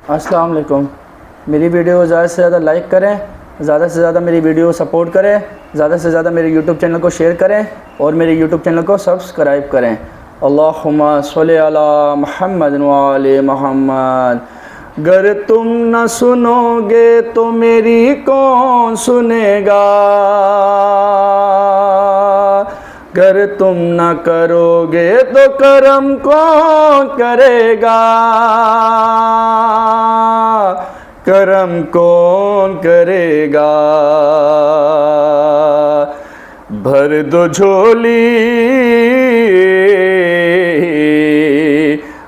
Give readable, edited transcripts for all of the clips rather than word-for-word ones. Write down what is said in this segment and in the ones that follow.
अस्सलाम वालेकुम। मेरी वीडियो ज़्यादा से ज़्यादा लाइक करें, ज़्यादा से ज़्यादा मेरी वीडियो सपोर्ट करें, ज़्यादा से ज़्यादा मेरे यूट्यूब चैनल को शेयर करें और मेरे यूट्यूब चैनल को सब्सक्राइब करें। अल्लाहुम्मा सल्ली अला मुहम्मद व आले मुहम्मद। गर तुम न सुनोगे तो मेरी कौन सुनेगा, गर तुम न करोगे तो करम कौन करेगा, करम कौन करेगा। भर दो झोली,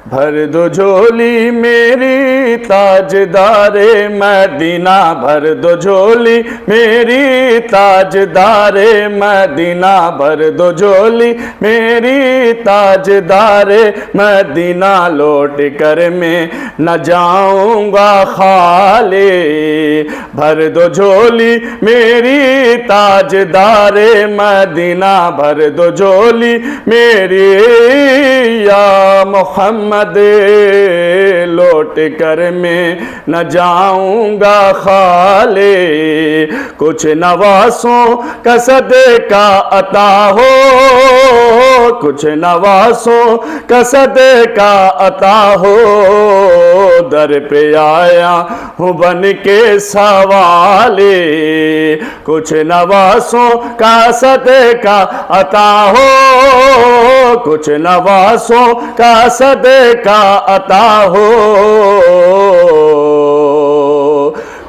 भर दो झोली मेरी ताजदारे मदीना, भर दो झोली मेरी ताजदारे मदीना, भर दो झोली मेरी ताजदारे मदीना। लौट कर मैं न जाऊंगा खाली, भर दो झोली मेरी ताजदारे मदीना, भर दो झोली मेरी या मोहम्मद। लौट कर मैं न जाऊंगा खाली, कुछ नवासों का सदका अता हो, कुछ नवासों का सदका अता हो। दर पे आया हूँ बन के सवाले, कुछ नवासों का सदका अता हो, कुछ नवासों का सदका अता हो।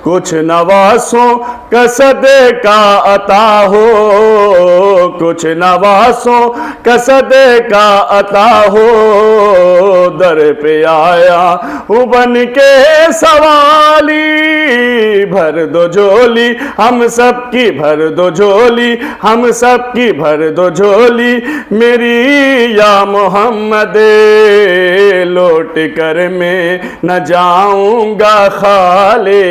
कुछ नवासों का सदका अता हो, कुछ नवासों का सदका अता हो। दर पे आया हूँ बन के सवाली, भर दो झोली हम सब की, भर दो झोली हम सब की, भर दो झोली मेरी या मोहम्मद। लौट कर मैं न जाऊंगा खाली,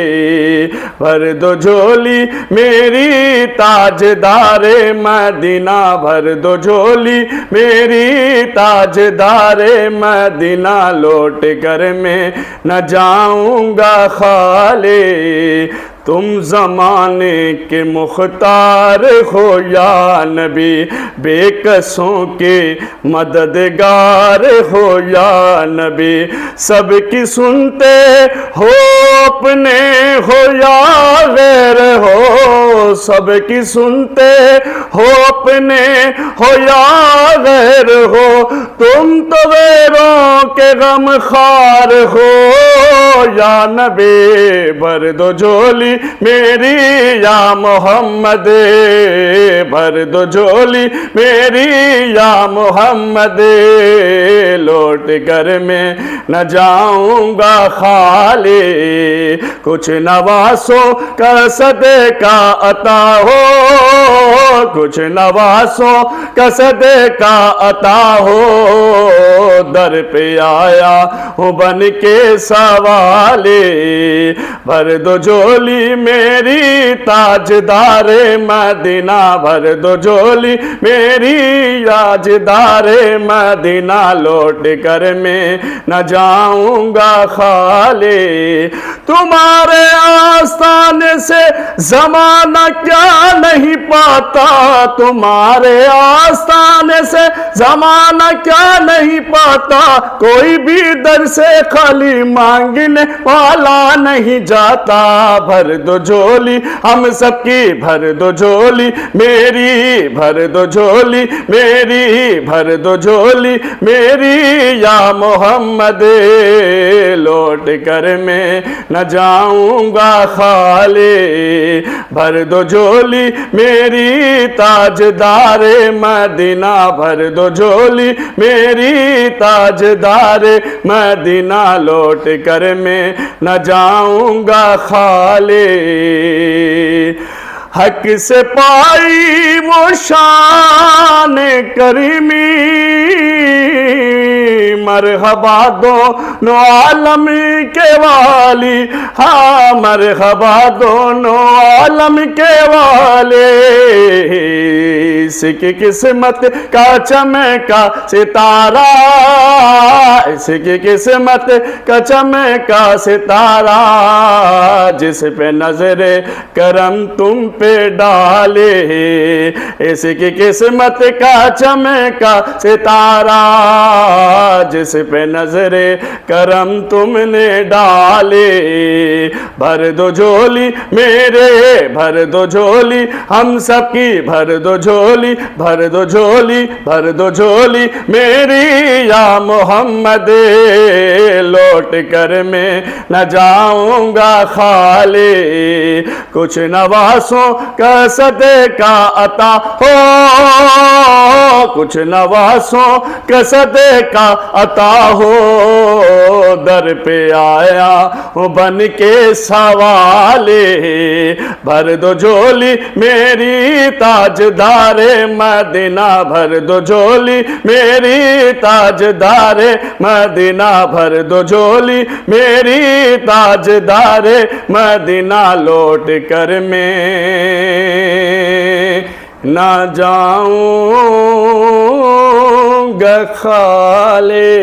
भर दो झोली मेरी ताजदारे मदीना, भर दो झोली मेरी ताजदारे मदीना। लौट कर मैं न जाऊंगा खाली, तुम ज़माने के मुख्तार हो या नबी, बेकसों के मददगार हो या नबी। सबकी सुनते हो अपने हो या गैर हो, सबकी सुनते हो अपने हो या गैर हो। तुम तो गैरों के गम खार हो या नबी, भर दो झोली मेरी या मोहम्मद, भर दो झोली मेरी या मोहम्मद। लौट कर मैं न जाऊंगा खाली, कुछ नवासों का सदका अता हो, कुछ नवासों का सदका अता हो। दर पे आया हूँ बन के सवाले, भर दो झोली मेरी ताजदारे मदीना, भर दो झोली मेरी ताजदारे मदीना। लौट कर मैं न जाऊंगा खाली, तुम्हारे आस्थाने से जमाना क्या नहीं पाता, तुम्हारे आस्थाने से जमाना क्या नहीं पाता। कोई भी दर से खाली मांगने वाला नहीं जाता। भर दो झोली हम सबकी, भर दो झोली मेरी, भर दो झोली मेरी, भर दो झोली मेरी या मोहम्मद। लौट कर मैं न जाऊंगा खाली, भर दो झोली मेरी ताजदारे मदीना, भर दो झोली मेरी ताजदारे मदीना। लौट कर मैं न जाऊंगा खाली। हक से पाई वो शान करीमी, मरहबा दोनों आलम के वाली, हाँ मरहबा दोनों आलम के वाले। इसकी किस्मत का चमका सितारा, इसकी किस्मत का चमका सितारा, जिस पे नजरे करम तुम पे डाले। इसकी किस्मत का चमका सितारा, जिस पे नजरे करम तुमने डाले। भर दो झोली मेरे, भर दो झोली हम सबकी, भर दो झोली, भर दो झोली, भर दो झोली मेरी या मोहम्मद। लौट कर मैं न जाऊंगा खाली, कुछ नवासों का सदका अता हो, कुछ नवासों का सदका अता हो। दर पे आया हूँ बन के सवाले, भर दो झोली मेरी ताजदारे मदीना, भर दो झोली मेरी ताजदारे मदीना, भर दो झोली मेरी ताजदारे मदीना। लौट कर मैं ना जाऊंगा खाली।